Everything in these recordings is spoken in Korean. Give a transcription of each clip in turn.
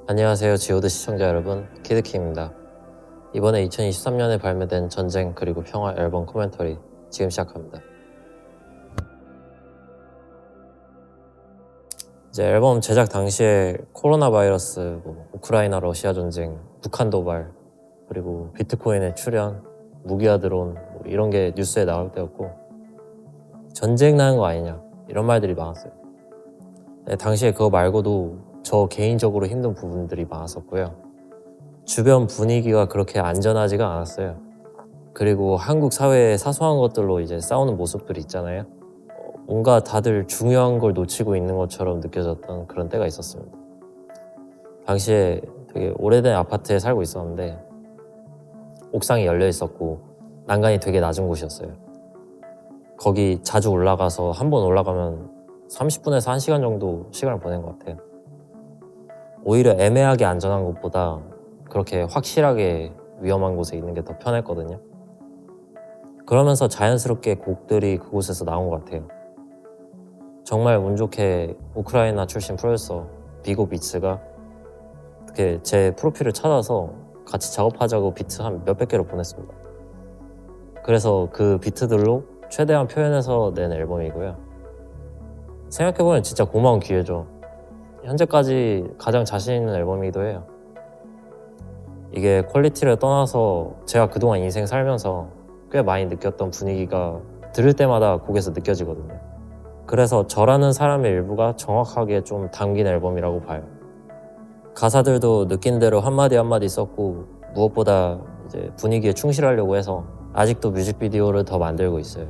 안녕하세요, 지오드 시청자 여러분, 키드키입니다. 이번에 2023년에 발매된 전쟁 그리고 평화 앨범 코멘터리 지금 시작합니다. 이제 앨범 제작 당시에 코로나 바이러스, 우크라이나 러시아 전쟁, 북한 도발, 그리고 비트코인의 출현, 무기화 드론 이런 게 뉴스에 나올 때였고, 전쟁 나는 거 아니냐 이런 말들이 많았어요. 네, 당시에 그거 말고도 저 개인적으로 힘든 부분들이 많았었고요. 주변 분위기가 그렇게 안전하지가 않았어요. 그리고 한국 사회의 사소한 것들로 이제 싸우는 모습들이 있잖아요. 뭔가 다들 중요한 걸 놓치고 있는 것처럼 느껴졌던 그런 때가 있었습니다. 당시에 되게 오래된 아파트에 살고 있었는데 옥상이 열려 있었고 난간이 되게 낮은 곳이었어요. 거기 자주 올라가서 한 번 올라가면 30분에서 1시간 정도 시간을 보낸 것 같아요. 오히려 애매하게 안전한 곳보다 그렇게 확실하게 위험한 곳에 있는 게 더 편했거든요. 그러면서 자연스럽게 곡들이 그곳에서 나온 것 같아요. 정말 운 좋게 우크라이나 출신 프로듀서 비고 비츠가 이렇게 제 프로필을 찾아서 같이 작업하자고 비트 한 몇백 개를 보냈습니다. 그래서 그 비트들로 최대한 표현해서 낸 앨범이고요. 생각해보면 진짜 고마운 기회죠. 현재까지 가장 자신 있는 앨범이기도 해요. 이게 퀄리티를 떠나서 제가 그동안 인생 살면서 꽤 많이 느꼈던 분위기가 들을 때마다 곡에서 느껴지거든요. 그래서 저라는 사람의 일부가 정확하게 좀 담긴 앨범이라고 봐요. 가사들도 느낀 대로 한마디 한마디 썼고 무엇보다 이제 분위기에 충실하려고 해서 아직도 뮤직비디오를 더 만들고 있어요.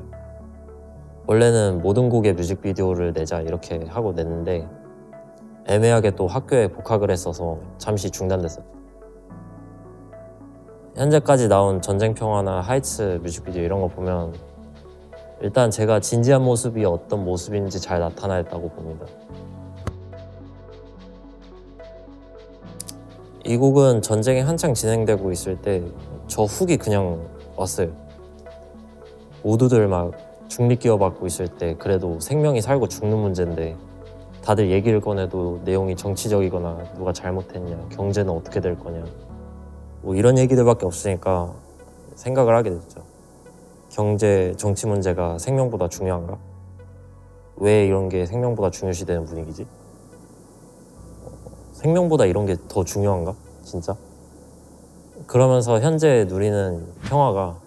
원래는 모든 곡의 뮤직비디오를 내자 이렇게 하고 냈는데 애매하게 또 학교에 복학을 했어서 잠시 중단됐어요. 현재까지 나온 전쟁평화나 하이츠 뮤직비디오 이런 거 보면 일단 제가 진지한 모습이 어떤 모습인지 잘 나타나있다고 봅니다. 이 곡은 전쟁이 한창 진행되고 있을 때 저 훅이 그냥 왔어요. 모두들 막 중립기업 받고 있을 때 그래도 생명이 살고 죽는 문제인데 다들 얘기를 꺼내도 내용이 정치적이거나 누가 잘못했냐, 경제는 어떻게 될 거냐 이런 얘기들밖에 없으니까 생각을 하게 됐죠. 경제, 정치 문제가 생명보다 중요한가? 왜 이런 게 생명보다 중요시되는 분위기지? 생명보다 이런 게 더 중요한가? 진짜? 그러면서 현재 누리는 평화가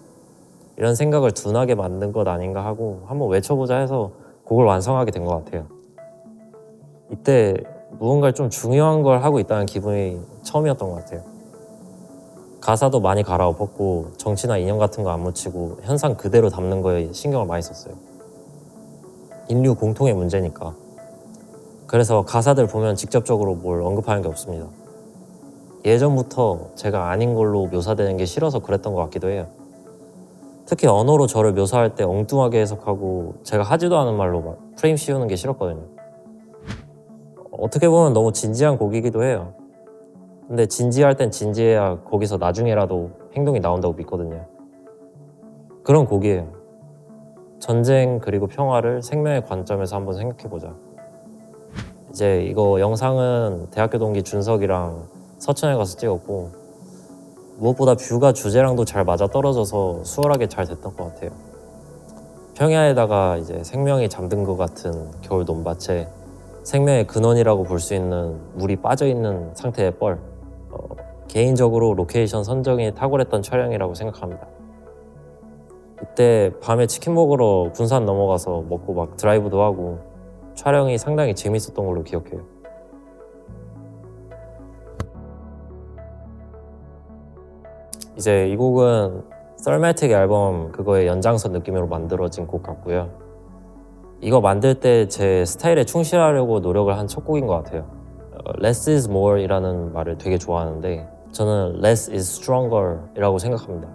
이런 생각을 둔하게 만든 것 아닌가 하고 한번 외쳐보자 해서 곡을 완성하게 된 것 같아요. 이때 무언가를 좀 중요한 걸 하고 있다는 기분이 처음이었던 것 같아요. 가사도 많이 갈아엎었고 정치나 이념 같은 거 안 묻히고 현상 그대로 담는 거에 신경을 많이 썼어요. 인류 공통의 문제니까. 그래서 가사들 보면 직접적으로 뭘 언급하는 게 없습니다. 예전부터 제가 아닌 걸로 묘사되는 게 싫어서 그랬던 것 같기도 해요. 특히 언어로 저를 묘사할 때 엉뚱하게 해석하고 제가 하지도 않은 말로 막 프레임 씌우는 게 싫었거든요. 어떻게 보면 너무 진지한 곡이기도 해요. 근데 진지할 땐 진지해야 거기서 나중에라도 행동이 나온다고 믿거든요. 그런 곡이에요. 전쟁 그리고 평화를 생명의 관점에서 한번 생각해보자. 이제 이거 영상은 대학교 동기 준석이랑 서천에 가서 찍었고 무엇보다 뷰가 주제랑도 잘 맞아떨어져서 수월하게 잘 됐던 것 같아요. 평야에다가 이제 생명이 잠든 것 같은 겨울 논밭에 생명의 근원이라고 볼 수 있는 물이 빠져있는 상태의 뻘. 개인적으로 로케이션 선정이 탁월했던 촬영이라고 생각합니다. 이때 밤에 치킨 먹으러 군산 넘어가서 먹고 막 드라이브도 하고 촬영이 상당히 재밌었던 걸로 기억해요. 이제 이 곡은 썰매틱 앨범 그거의 연장선 느낌으로 만들어진 곡 같고요. 이거 만들 때 제 스타일에 충실하려고 노력을 한 첫 곡인 것 같아요. Less is more 이라는 말을 되게 좋아하는데 저는 less is stronger 이라고 생각합니다.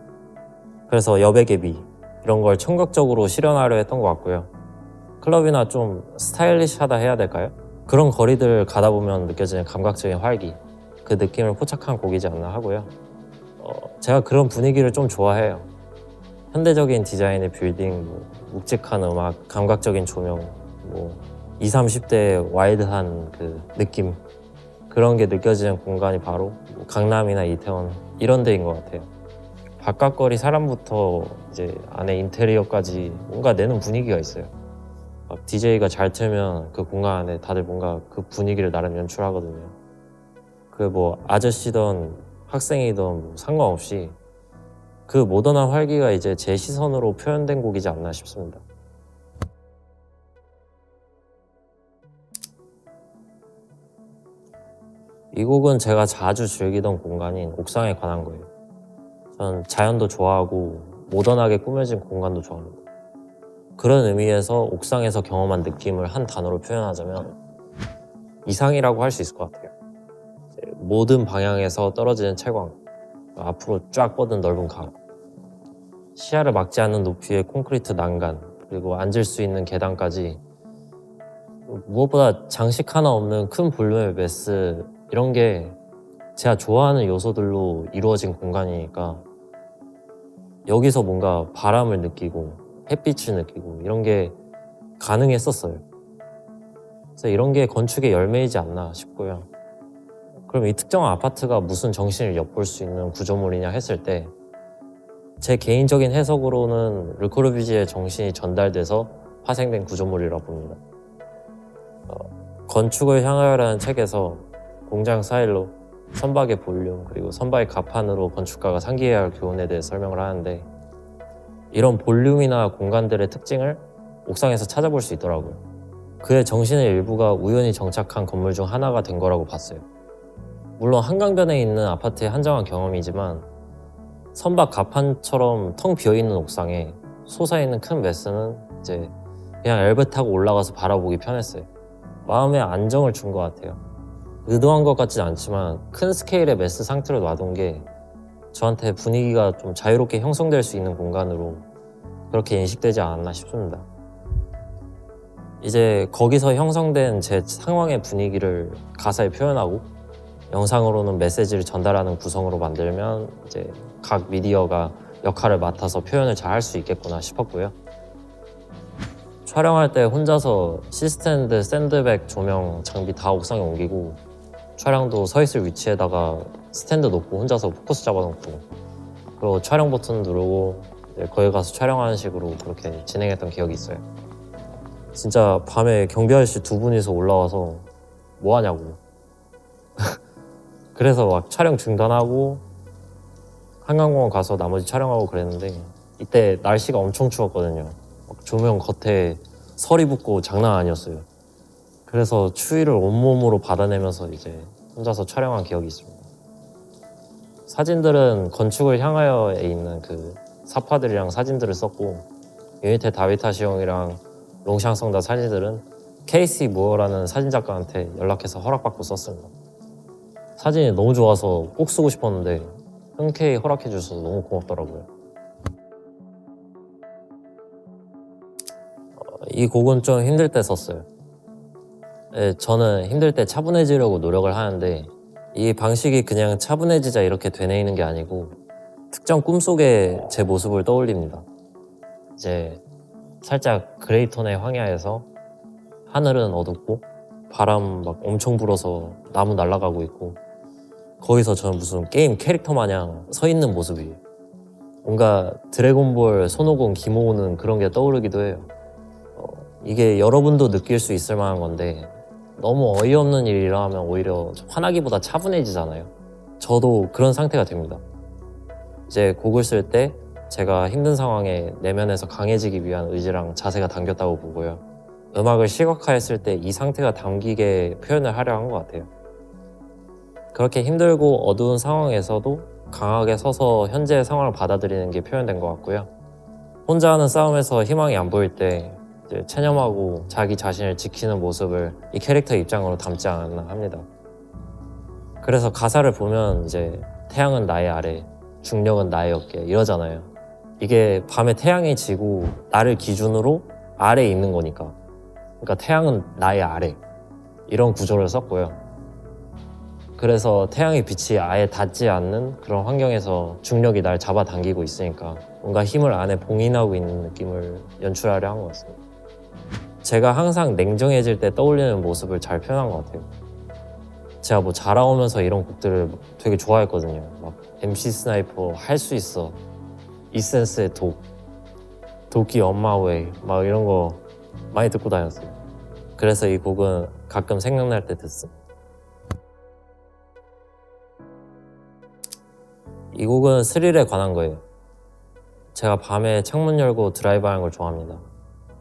그래서 여백의 미 이런 걸 청각적으로 실현하려 했던 것 같고요. 클럽이나 좀 스타일리시하다 해야 될까요? 그런 거리들 가다 보면 느껴지는 감각적인 활기, 그 느낌을 포착한 곡이지 않나 하고요. 제가 그런 분위기를 좀 좋아해요. 현대적인 디자인의 빌딩, 묵직한 음악, 감각적인 조명, 20, 30대의 와일드한 그 느낌, 그런 게 느껴지는 공간이 바로 뭐 강남이나 이태원 이런 데인 것 같아요. 바깥거리 사람부터 이제 안에 인테리어까지 뭔가 내는 분위기가 있어요. 막 DJ가 잘 틀면 그 공간 안에 다들 뭔가 그 분위기를 나름 연출하거든요. 그 뭐 아저씨든 학생이든 뭐 상관없이 그 모던한 활기가 이제 제 시선으로 표현된 곡이지 않나 싶습니다. 이 곡은 제가 자주 즐기던 공간인 옥상에 관한 거예요. 전 자연도 좋아하고 모던하게 꾸며진 공간도 좋아합니다. 그런 의미에서 옥상에서 경험한 느낌을 한 단어로 표현하자면 이상이라고 할 수 있을 것 같아요. 모든 방향에서 떨어지는 채광, 앞으로 쫙 뻗은 넓은 강, 시야를 막지 않는 높이의 콘크리트 난간, 그리고 앉을 수 있는 계단까지 무엇보다 장식 하나 없는 큰 볼륨의 메스, 이런 게 제가 좋아하는 요소들로 이루어진 공간이니까 여기서 뭔가 바람을 느끼고 햇빛을 느끼고 이런 게 가능했었어요. 그래서 이런 게 건축의 열매이지 않나 싶고요. 그럼 이 특정 아파트가 무슨 정신을 엿볼 수 있는 구조물이냐 했을 때 제 개인적인 해석으로는 르코르비지의 정신이 전달돼서 파생된 구조물이라고 봅니다. 건축을 향하여라는 책에서 공장 스타일로 선박의 볼륨 그리고 선박의 갑판으로 건축가가 상기해야 할 교훈에 대해 설명을 하는데 이런 볼륨이나 공간들의 특징을 옥상에서 찾아볼 수 있더라고요. 그의 정신의 일부가 우연히 정착한 건물 중 하나가 된 거라고 봤어요. 물론 한강변에 있는 아파트의 한정한 경험이지만 선박 갑판처럼 텅 비어있는 옥상에 솟아있는 큰 메스는 이제 그냥 엘베 타고 올라가서 바라보기 편했어요. 마음에 안정을 준 것 같아요. 의도한 것 같진 않지만 큰 스케일의 메스 상태로 놔둔 게 저한테 분위기가 좀 자유롭게 형성될 수 있는 공간으로 그렇게 인식되지 않았나 싶습니다. 이제 거기서 형성된 제 상황의 분위기를 가사에 표현하고 영상으로는 메시지를 전달하는 구성으로 만들면 이제 각 미디어가 역할을 맡아서 표현을 잘 할 수 있겠구나 싶었고요. 촬영할 때 혼자서 시스템드, 샌드백, 조명, 장비 다 옥상에 옮기고 촬영도 서 있을 위치에다가 스탠드 놓고 혼자서 포커스 잡아놓고 그리고 촬영 버튼 누르고 거기 가서 촬영하는 식으로 그렇게 진행했던 기억이 있어요. 진짜 밤에 경비 아저씨 두 분이서 올라와서 뭐 하냐고 그래서 막 촬영 중단하고 한강공원 가서 나머지 촬영하고 그랬는데 이때 날씨가 엄청 추웠거든요. 막 조명 겉에 설이 붙고 장난 아니었어요. 그래서 추위를 온몸으로 받아내면서 이제 혼자서 촬영한 기억이 있습니다. 사진들은 건축을 향하여에 있는 그 사파들이랑 사진들을 썼고 유니테 다비타시 형이랑 롱샹성다 사진들은 케이시 무어라는 사진작가한테 연락해서 허락받고 썼습니다. 사진이 너무 좋아서 꼭 쓰고 싶었는데 흔쾌히 허락해 주셔서 너무 고맙더라고요. 이 곡은 좀 힘들 때 썼어요. 네, 저는 힘들 때 차분해지려고 노력을 하는데 이 방식이 그냥 차분해지자 이렇게 되뇌이는 게 아니고 특정 꿈속의 제 모습을 떠올립니다. 이제 살짝 그레이톤의 황야에서 하늘은 어둡고 바람 막 엄청 불어서 나무 날아가고 있고 거기서 저는 무슨 게임 캐릭터 마냥 서 있는 모습이에요. 뭔가 드래곤볼 손오공 김호우는 그런 게 떠오르기도 해요. 이게 여러분도 느낄 수 있을 만한 건데 너무 어이없는 일이 일어나면 오히려 화나기보다 차분해지잖아요. 저도 그런 상태가 됩니다. 이제 곡을 쓸 때 제가 힘든 상황에 내면에서 강해지기 위한 의지랑 자세가 담겼다고 보고요. 음악을 시각화했을 때 이 상태가 담기게 표현을 하려 한 것 같아요. 그렇게 힘들고 어두운 상황에서도 강하게 서서 현재의 상황을 받아들이는 게 표현된 것 같고요. 혼자 하는 싸움에서 희망이 안 보일 때 이제 체념하고 자기 자신을 지키는 모습을 이 캐릭터 입장으로 담지 않았나 합니다. 그래서 가사를 보면 이제 태양은 나의 아래, 중력은 나의 어깨 이러잖아요. 이게 밤에 태양이 지고 나를 기준으로 아래에 있는 거니까. 그러니까 태양은 나의 아래 이런 구조를 썼고요. 그래서 태양의 빛이 아예 닿지 않는 그런 환경에서 중력이 날 잡아당기고 있으니까 뭔가 힘을 안에 봉인하고 있는 느낌을 연출하려 한 것 같습니다. 제가 항상 냉정해질 때 떠올리는 모습을 잘 표현한 것 같아요. 제가 뭐 자라오면서 이런 곡들을 되게 좋아했거든요. 막 MC 스나이퍼 할 수 있어, 이센스의 도끼 엄마 웨이 막 이런 거 많이 듣고 다녔어요. 그래서 이 곡은 가끔 생각날 때 듣습니다. 이 곡은 스릴에 관한 거예요. 제가 밤에 창문 열고 드라이브 하는 걸 좋아합니다.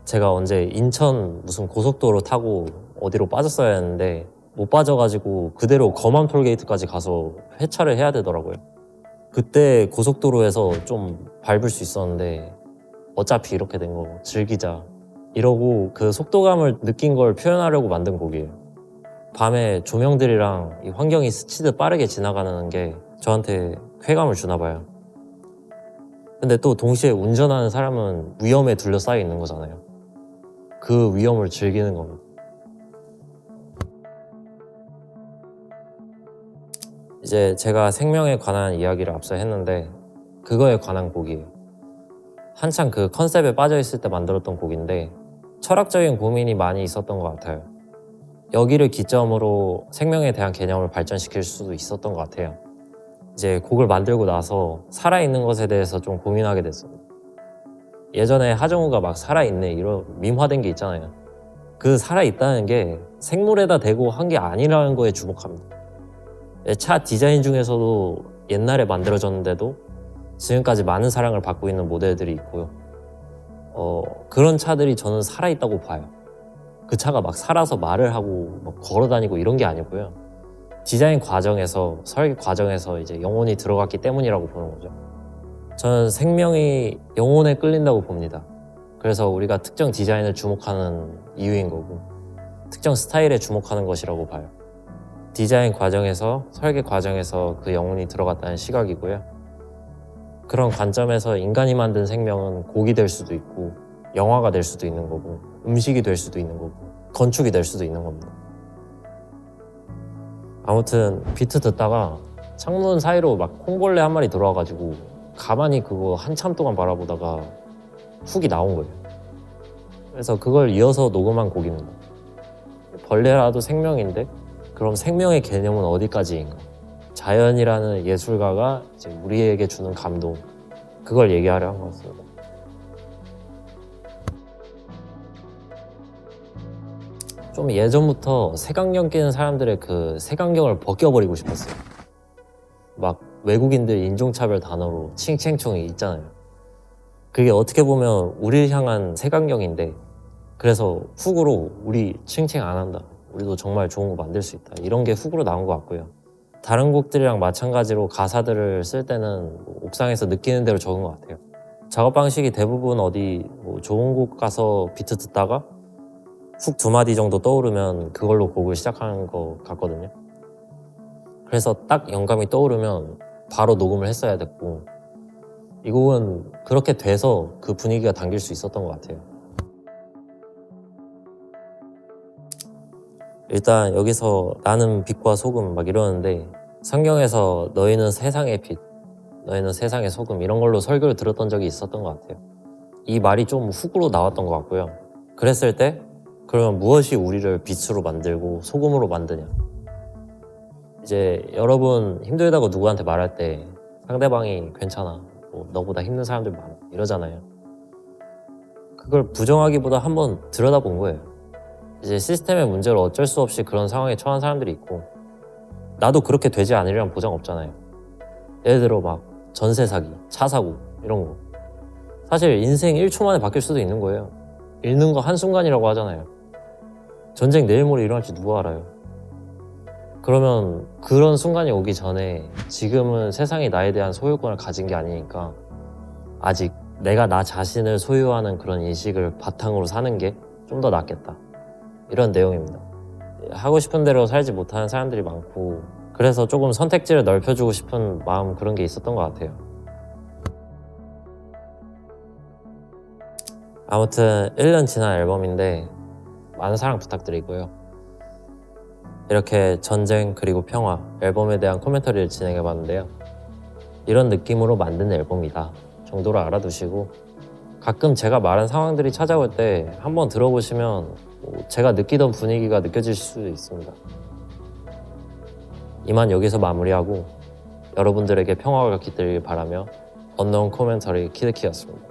제가 언제 인천 무슨 고속도로 타고 어디로 빠졌어야 했는데 못 빠져가지고 그대로 검암 톨게이트까지 가서 회차를 해야 되더라고요. 그때 고속도로에서 좀 밟을 수 있었는데 어차피 이렇게 된 거 즐기자 이러고 그 속도감을 느낀 걸 표현하려고 만든 곡이에요. 밤에 조명들이랑 이 환경이 스치듯 빠르게 지나가는 게 저한테 쾌감을 주나 봐요. 근데 또 동시에 운전하는 사람은 위험에 둘러싸여 있는 거잖아요. 그 위험을 즐기는 겁니다. 이제 제가 생명에 관한 이야기를 앞서 했는데 그거에 관한 곡이에요. 한창 그 컨셉에 빠져 있을 때 만들었던 곡인데 철학적인 고민이 많이 있었던 것 같아요. 여기를 기점으로 생명에 대한 개념을 발전시킬 수도 있었던 것 같아요. 이제 곡을 만들고 나서 살아있는 것에 대해서 좀 고민하게 됐어요. 예전에 하정우가 막 살아있네 이런 밈화된 게 있잖아요. 그 살아있다는 게 생물에다 대고 한 게 아니라는 거에 주목합니다. 차 디자인 중에서도 옛날에 만들어졌는데도 지금까지 많은 사랑을 받고 있는 모델들이 있고요. 그런 차들이 저는 살아있다고 봐요. 그 차가 막 살아서 말을 하고 막 걸어다니고 이런 게 아니고요. 디자인 과정에서, 설계 과정에서 이제 영혼이 들어갔기 때문이라고 보는 거죠. 저는 생명이 영혼에 끌린다고 봅니다. 그래서 우리가 특정 디자인을 주목하는 이유인 거고 특정 스타일에 주목하는 것이라고 봐요. 디자인 과정에서, 설계 과정에서 그 영혼이 들어갔다는 시각이고요. 그런 관점에서 인간이 만든 생명은 곡이 될 수도 있고 영화가 될 수도 있는 거고 음식이 될 수도 있는 거고 건축이 될 수도 있는 겁니다. 아무튼 비트 듣다가 창문 사이로 막 콩벌레 한 마리 들어와가지고 가만히 그거 한참 동안 바라보다가 훅이 나온 거예요. 그래서 그걸 이어서 녹음한 곡입니다. 벌레라도 생명인데 그럼 생명의 개념은 어디까지인가? 자연이라는 예술가가 이제 우리에게 주는 감동, 그걸 얘기하려 한 것 같습니다. 좀 예전부터 색안경 끼는 사람들의 그 색안경을 벗겨버리고 싶었어요. 막 외국인들 인종차별 단어로 칭챙총이 있잖아요. 그게 어떻게 보면 우리를 향한 색안경인데 그래서 훅으로 우리 칭챙 안 한다, 우리도 정말 좋은 거 만들 수 있다, 이런 게 훅으로 나온 것 같고요. 다른 곡들이랑 마찬가지로 가사들을 쓸 때는 옥상에서 느끼는 대로 적은 것 같아요. 작업 방식이 대부분 어디 좋은 곡 가서 비트 듣다가 훅 두 마디 정도 떠오르면 그걸로 곡을 시작하는 것 같거든요. 그래서 딱 영감이 떠오르면 바로 녹음을 했어야 됐고 이 곡은 그렇게 돼서 그 분위기가 당길 수 있었던 것 같아요. 일단 여기서 나는 빛과 소금 막 이러는데 성경에서 너희는 세상의 빛, 너희는 세상의 소금 이런 걸로 설교를 들었던 적이 있었던 것 같아요. 이 말이 좀 훅으로 나왔던 것 같고요. 그랬을 때 그러면 무엇이 우리를 빛으로 만들고 소금으로 만드냐? 이제 여러분 힘들다고 누구한테 말할 때 상대방이 괜찮아, 너보다 힘든 사람들 많아 이러잖아요. 그걸 부정하기보다 한번 들여다본 거예요. 이제 시스템의 문제로 어쩔 수 없이 그런 상황에 처한 사람들이 있고 나도 그렇게 되지 않으려는 보장 없잖아요. 예를 들어 막 전세 사기, 차 사고 이런 거. 사실 인생 1초 만에 바뀔 수도 있는 거예요. 잃는 거 한순간이라고 하잖아요. 전쟁 내일 모레 일어날지 누가 알아요. 그러면 그런 순간이 오기 전에 지금은 세상이 나에 대한 소유권을 가진 게 아니니까 아직 내가 나 자신을 소유하는 그런 인식을 바탕으로 사는 게 좀 더 낫겠다, 이런 내용입니다. 하고 싶은 대로 살지 못하는 사람들이 많고 그래서 조금 선택지를 넓혀주고 싶은 마음, 그런 게 있었던 것 같아요. 아무튼 1년 지난 앨범인데 많은 사랑 부탁드리고요. 이렇게 전쟁 그리고 평화 앨범에 대한 코멘터리를 진행해봤는데요. 이런 느낌으로 만든 앨범이다 정도로 알아두시고 가끔 제가 말한 상황들이 찾아올 때 한번 들어보시면 제가 느끼던 분위기가 느껴질 수도 있습니다. 이만 여기서 마무리하고 여러분들에게 평화가 깃들길 바라며 언노운 코멘터리 키드키였습니다.